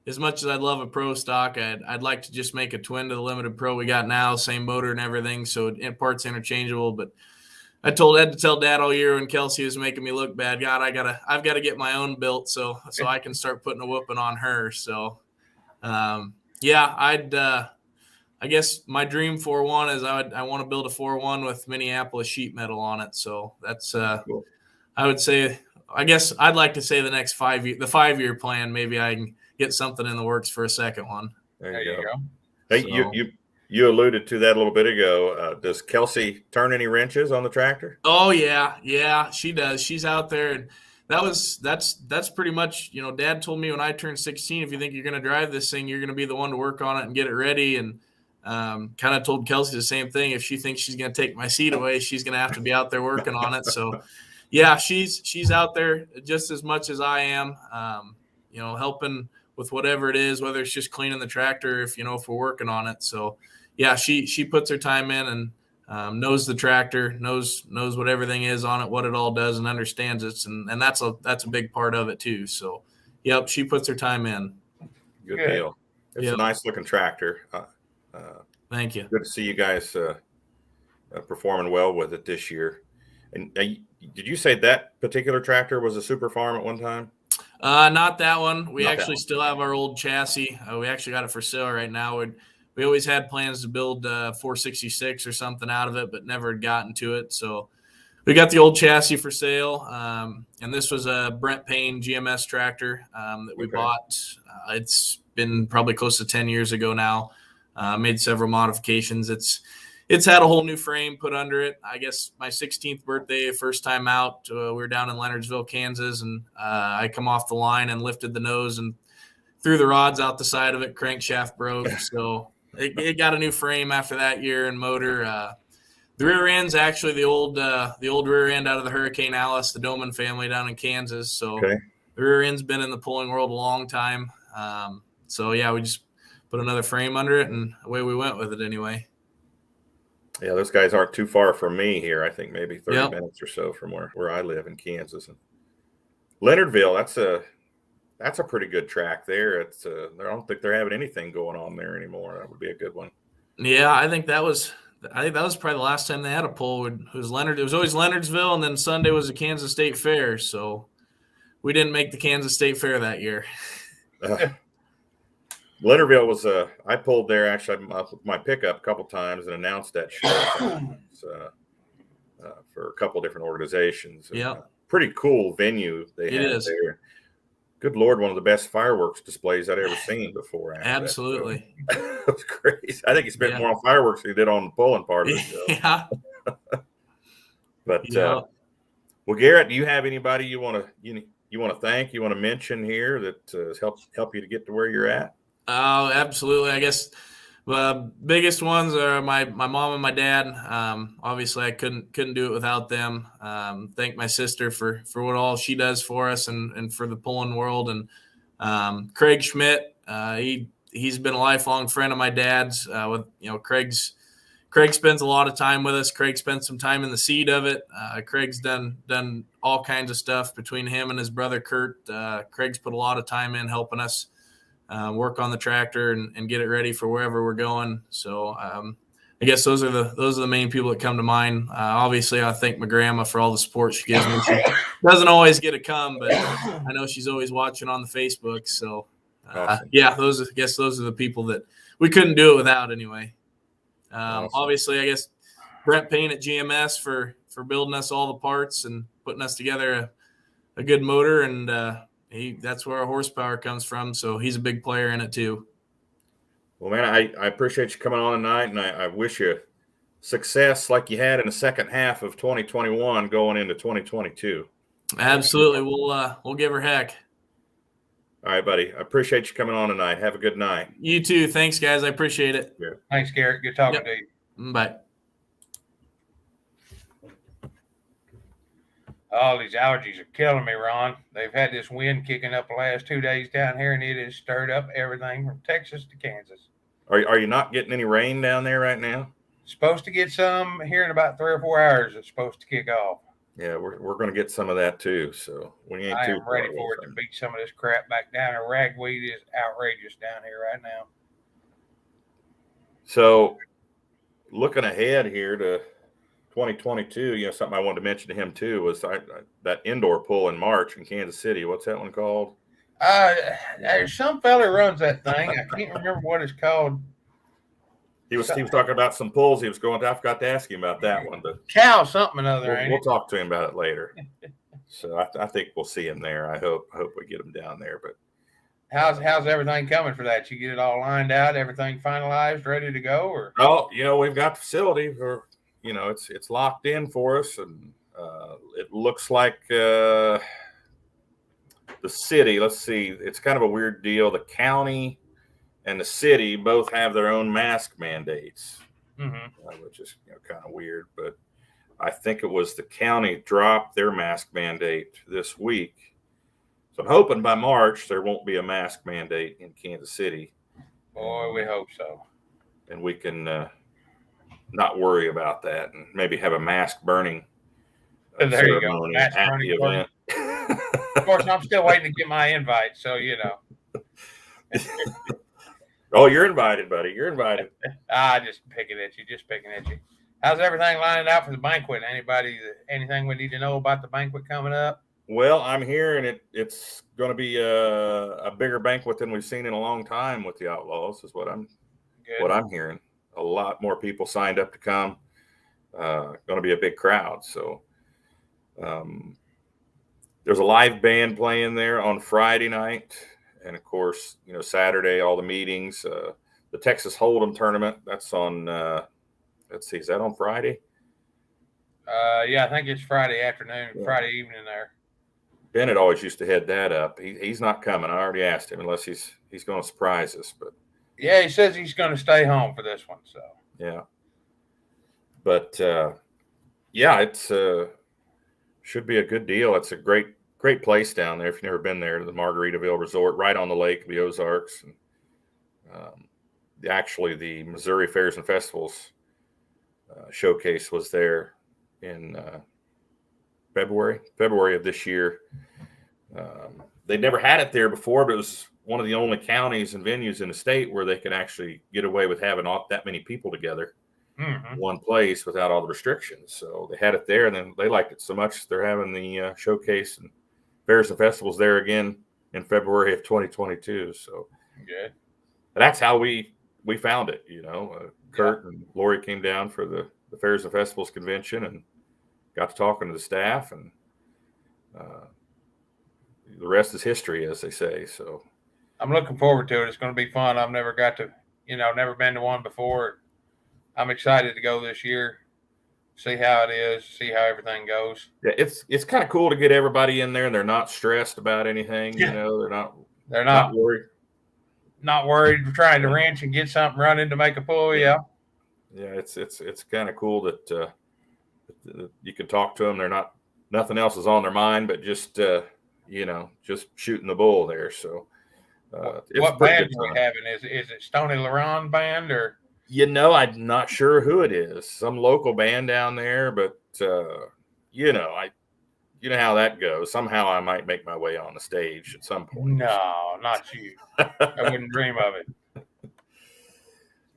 as much as I'd love a pro stock, I'd like to just make a twin to the limited pro we got now, same motor and everything, so parts interchangeable. But I had to tell Dad all year when Kelsey was making me look bad, God, I've got to get my own built so I can start putting a whooping on her. So, yeah, I guess my dream 4-1 is I want to build a 4-1 with Minneapolis sheet metal on it. So that's cool. I would say, I guess I'd like to say the next 5 year, the 5-year plan, maybe I can get something in the works for a second one. There you go. Hey, so, you alluded to that a little bit ago. Does Kelsey turn any wrenches on the tractor? Oh yeah, she does. She's out there, and that's pretty much, Dad told me when I turned 16, if you think you're going to drive this thing, you're going to be the one to work on it and get it ready. And kind of told Kelsey the same thing. If she thinks she's going to take my seat away, she's going to have to be out there working on it. So yeah, she's out there just as much as I am, helping with whatever it is, whether it's just cleaning the tractor, if we're working on it. So yeah, she puts her time in and knows the tractor, knows what everything is on it, what it all does, and understands it. And that's a big part of it too. So, yep, she puts her time in. Good deal. It's a nice looking tractor. Thank you. Good to see you guys performing well with it this year. And did you say that particular tractor was a super farm at one time? Not that one. We actually still have our old chassis. We actually got it for sale right now. We always had plans to build 466 or something out of it, but never had gotten to it. So we got the old chassis for sale. And this was a Brent Payne GMS tractor that we bought. It's been probably close to 10 years ago now. Made several modifications. It's had a whole new frame put under it. I guess my 16th birthday, first time out, we were down in Leonardsville, Kansas, and I come off the line and lifted the nose and threw the rods out the side of it. Crankshaft broke. So it got a new frame after that year and motor. The rear end's actually the old rear end out of the Hurricane Alice, the Doman family down in Kansas. So the rear end's been in the pulling world a long time. So yeah, we just put another frame under it, and away we went with it anyway. Yeah, those guys aren't too far from me here. I think maybe 30 Yep. minutes or so from where I live in Kansas. And Leonardville, that's a pretty good track there. It's I don't think they're having anything going on there anymore. That would be a good one. Yeah, I think that was probably the last time they had a poll. It was Leonard. It was always Leonardsville, and then Sunday was the Kansas State Fair. So we didn't make the Kansas State Fair that year. Leonardville was I pulled there actually my pickup a couple times and announced that show for a couple different organizations. Yeah, pretty cool venue they had there. Good Lord, one of the best fireworks displays I'd ever seen before. Absolutely. It was crazy. I think he spent more on fireworks than he did on the pulling part of the show. Yeah. But well, Garrett, do you have anybody you want to thank, you want to mention here that help you to get to where you're at? Oh, absolutely. I guess the biggest ones are my mom and my dad. Obviously, I couldn't do it without them. Thank my sister for what all she does for us and for the pulling world. And Craig Schmidt, he's been a lifelong friend of my dad's. Craig spends a lot of time with us. Craig spent some time in the seat of it. Craig's done all kinds of stuff between him and his brother Kurt. Craig's put a lot of time in helping us work on the tractor and get it ready for wherever we're going. So I guess those are the main people that come to mind. Obviously, I thank my grandma for all the support she gives me. She doesn't always get to come, but I know she's always watching on the Facebook. So awesome. Yeah, those are the people that we couldn't do it without anyway. Awesome. Obviously, I guess Brent Payne at GMS for building us all the parts and putting us together a good motor, and that's where our horsepower comes from. So he's a big player in it too. Well, man, I appreciate you coming on tonight, and I wish you success like you had in the second half of 2021 going into 2022. Absolutely. We'll give her heck. All right, buddy. I appreciate you coming on tonight. Have a good night. You too. Thanks, guys. I appreciate it. Yeah. Thanks, Garrett. Good talking to you. Bye. All these allergies are killing me, Ron. They've had this wind kicking up the last 2 days down here, and it has stirred up everything from Texas to Kansas. Are you not getting any rain down there right now? Supposed to get some here in about 3 or 4 hours. It's supposed to kick off. Yeah, we're going to get some of that too. So we ain't I too am ready far for away it to from beat some of this crap back down. And ragweed is outrageous down here right now. So looking ahead here to 2022, something I wanted to mention to him too was that indoor pull in March in Kansas City. What's that one called? There's some fella runs that thing. I can't remember what it's called. He was talking about some pulls he was going to. I forgot to ask him about that one, but Cow something or other. we'll talk to him about it later. So I think we'll see him there. I hope we get him down there. But how's everything coming for that? You get it all lined out, everything finalized, ready to go, or? Oh, we've got the facility for, it's locked in for us, and it looks like the city. Let's see, it's kind of a weird deal. The county and the city both have their own mask mandates, which is kind of weird. But I think it was the county dropped their mask mandate this week. So I'm hoping by March there won't be a mask mandate in Kansas City. Boy, we hope so. And we can not worry about that and maybe have a mask burning there you go. Mask at the event. Of course, I'm still waiting to get my invite, so Oh, you're invited, buddy. You're invited. Just picking at you. How's everything lining out for the banquet? Anything we need to know about the banquet coming up? Well, I'm hearing it's going to be a bigger banquet than we've seen in a long time with the Outlaws, is what I'm hearing. A lot more people signed up to come. Going to be a big crowd. So there's a live band playing there on Friday night. And of course, Saturday, all the meetings, the Texas Hold'em tournament, that's on, let's see, is that on Friday? Yeah, I think it's Friday afternoon, Friday evening there. Bennett always used to head that up. He's not coming. I already asked him, unless he's going to surprise us. But yeah, he says he's going to stay home for this one. So yeah, but it's should be a good deal. It's a great place down there. If you've never been there, the Margaritaville Resort, right on the lake, the Ozarks. And, actually, the Missouri Fairs and Festivals showcase was there in February of this year. They'd never had it there before, but it was one of the only counties and venues in the state where they could actually get away with having that many people together in one place without all the restrictions. So they had it there, and then they liked it so much they're having the showcase and fairs and festivals there again in February of 2022. So good. That's how we found it. Kurt and Lori came down for the fairs and festivals convention and got to talking to the staff, and the rest is history, as they say. So I'm looking forward to it. It's going to be fun. I've never never been to one before. I'm excited to go this year, see how it is, see how everything goes. Yeah, it's kind of cool to get everybody in there, and they're not stressed about anything. Yeah. They're not worried. Not worried. We're trying to wrench and get something running to make a pull. Yeah. Yeah, it's kind of cool that you can talk to them. Nothing else is on their mind, but just just shooting the bull there. So what band are we having? Is it Stony Laron band or? I'm not sure who it is. Some local band down there, but you know how that goes. Somehow I might make my way on the stage at some point. No, not you. I wouldn't dream of it.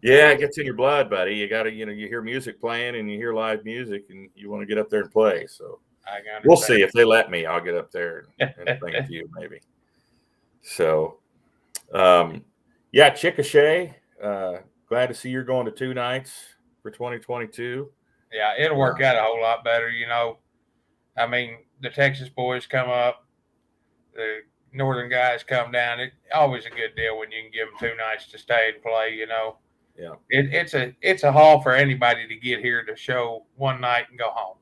Yeah, it gets in your blood, buddy. You got to, you hear music playing and you hear live music and you want to get up there and play. So we'll see if they let me. I'll get up there and sing a few maybe. So, Chickasha, glad to see you're going to 2 nights for 2022. Yeah, it'll work out a whole lot better. I mean, the Texas boys come up, the northern guys come down. It's always a good deal when you can give them 2 nights to stay and play. Yeah, it's a haul for anybody to get here to show one night and go home.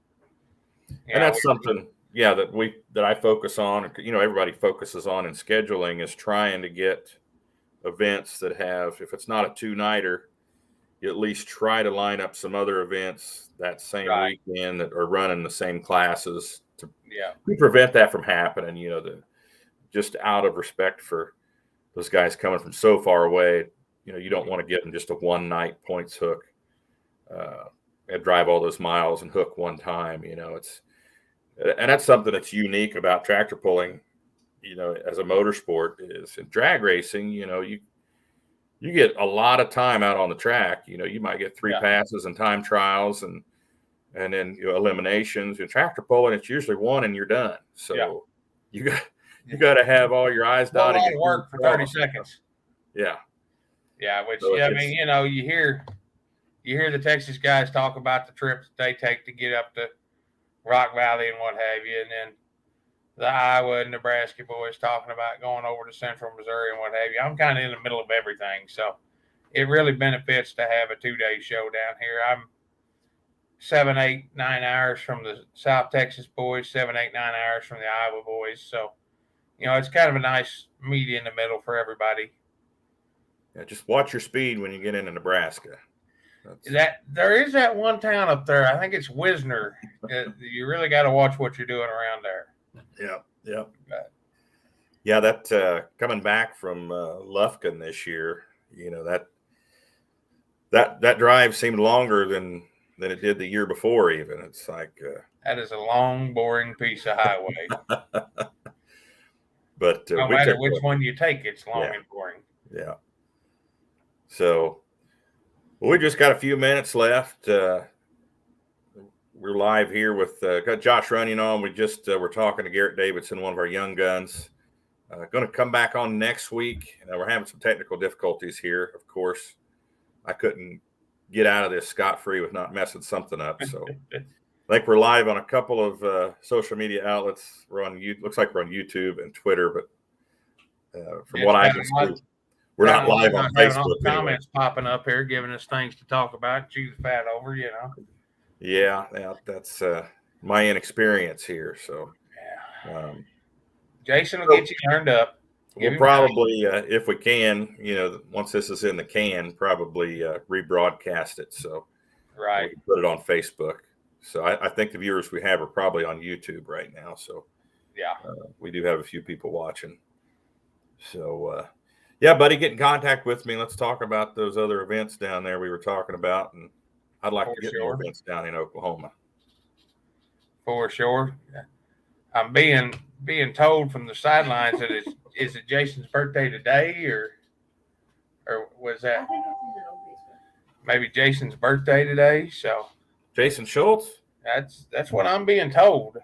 And that's something, that I focus on. Everybody focuses on in scheduling is trying to get events that have, if it's not a 2-nighter, you at least try to line up some other events that same weekend that are running the same classes to prevent that from happening. Just out of respect for those guys coming from so far away. You don't want to get them just a 1-night points hook and drive all those miles and hook one time. And that's something that's unique about tractor pulling, as a motorsport is in drag racing. You get a lot of time out on the track. You might get 3 passes and time trials and then eliminations. In tractor pulling, it's usually 1 and you're done. So you got to have all your I's dotted. A lot of work for 30 seconds. Yeah. Yeah, I mean, you hear the Texas guys talk about the trips that they take to get up to Rock Valley and what have you, and then the Iowa and Nebraska boys talking about going over to Central Missouri and what have you. I'm kind of in the middle of everything, so it really benefits to have a 2-day show down here. I'm 7, 8, 9 hours from the South Texas boys, 7, 8, 9 hours from the Iowa boys, so it's kind of a nice meet in the middle for everybody. Yeah, just watch your speed when you get into Nebraska. There is that one town up there. I think it's Wisner. You really got to watch what you're doing around there. Yeah. Yeah, that coming back from Lufkin this year, that drive seemed longer than it did the year before. Even it's like that is a long, boring piece of highway. But no matter which one you take, it's long and boring. Yeah. So we just got a few minutes left. We're live here with got Josh Runyon on. We just we're talking to Garrett Davidson, one of our young guns. Going to come back on next week. We're having some technical difficulties here. Of course, I couldn't get out of this scot-free with not messing something up. So I think we're live on a couple of social media outlets. Looks like we're on YouTube and Twitter, but from what I can see, we're not live on Facebook. Comments popping up here, giving us things to talk about. Chew the fat over, Yeah, that's my inexperience here. So, Jason will get you turned up. We'll probably, if we can, once this is in the can, probably rebroadcast it. So, we can put it on Facebook. So, I think the viewers we have are probably on YouTube right now. So, we do have a few people watching. So, buddy, get in contact with me. Let's talk about those other events down there we were talking about. And I'd like For to get sure. more events down in Oklahoma. For sure. I'm being told from the sidelines that is it Jason's birthday today or was that maybe Jason's birthday today? So Jason Schultz? that's what I'm being told.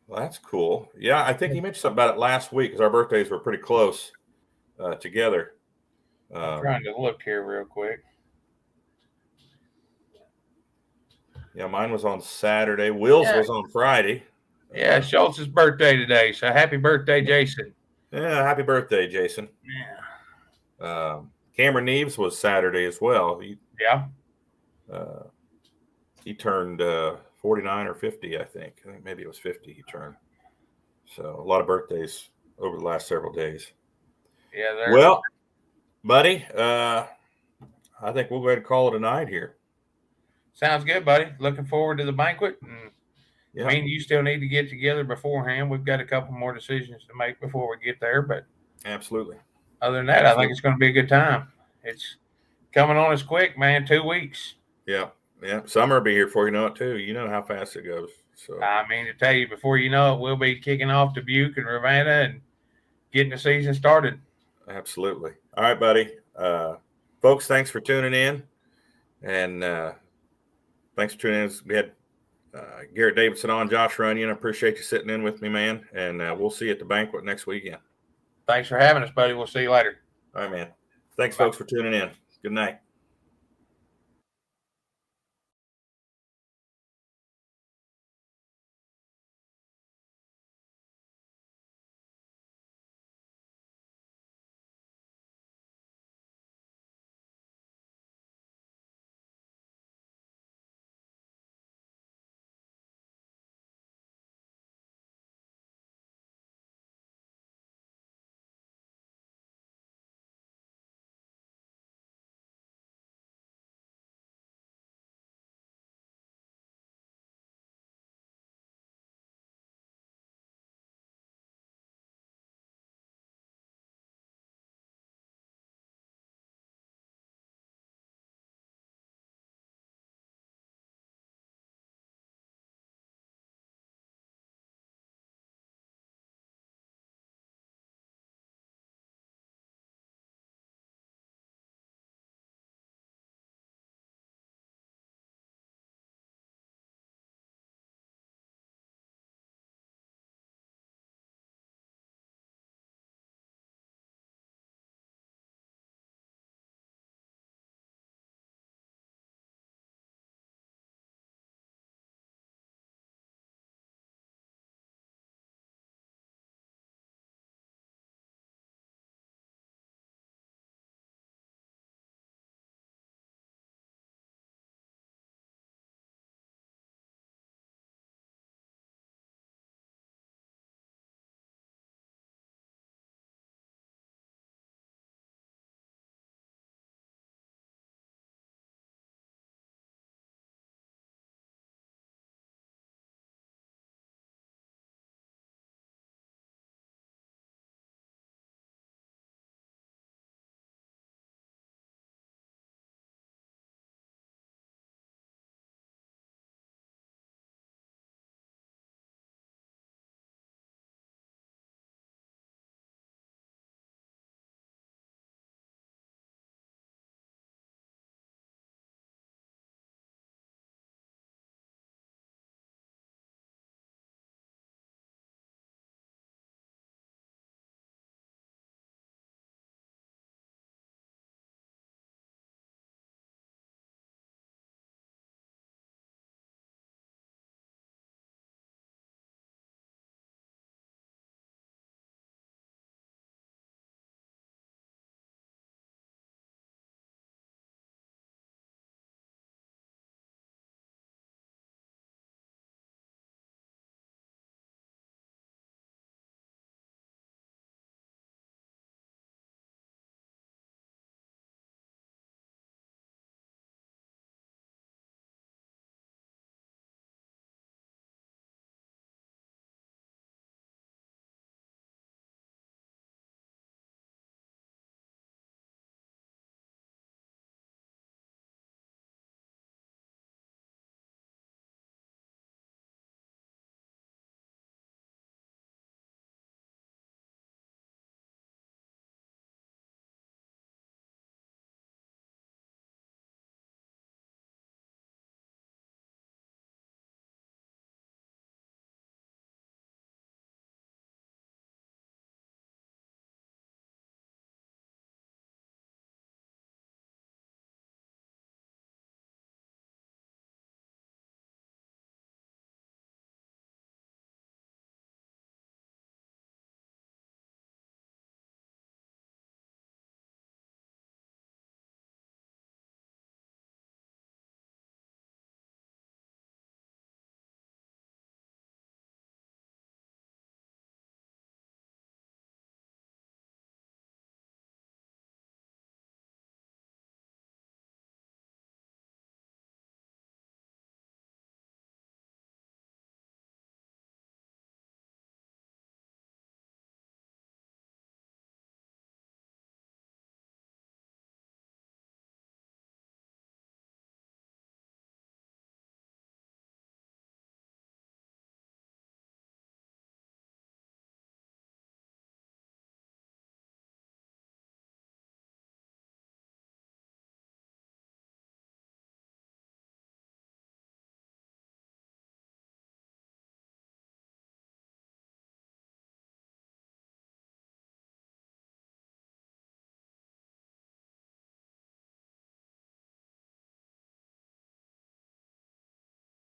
Well, that's cool. Yeah, I think he mentioned something about it last week because our birthdays were pretty close together. I'm trying to look here real quick. Yeah, mine was on Saturday. Will's was on Friday. Yeah, Schultz's birthday today. So happy birthday, Jason. Yeah, happy birthday, Jason. Yeah. Cameron Neves was Saturday as well. He turned 49 or 50, I think. I think maybe it was 50 he turned. So a lot of birthdays over the last several days. Yeah. Well, buddy, I think we'll go ahead and call it a night here. Sounds good, buddy. Looking forward to the banquet. And Yeah. I mean, you still need to get together beforehand. We've got a couple more decisions to make before we get there, but Absolutely. other than that, I think it's going to be a good time. It's coming on us quick, man. 2 weeks. Yeah. Summer will be here before you know it too. You know how fast it goes. So I mean, to tell you, before you know it, we'll be kicking off Dubuque and Ravenna and getting the season started. Absolutely. All right, buddy. Folks, thanks for tuning in. And thanks for tuning in. We had Garrett Davidson on, Josh Runyon. I appreciate you sitting in with me, man. And we'll see you at the banquet next weekend. Thanks for having us, buddy. We'll see you later. All right, man. Thanks, folks, for tuning in. Good night.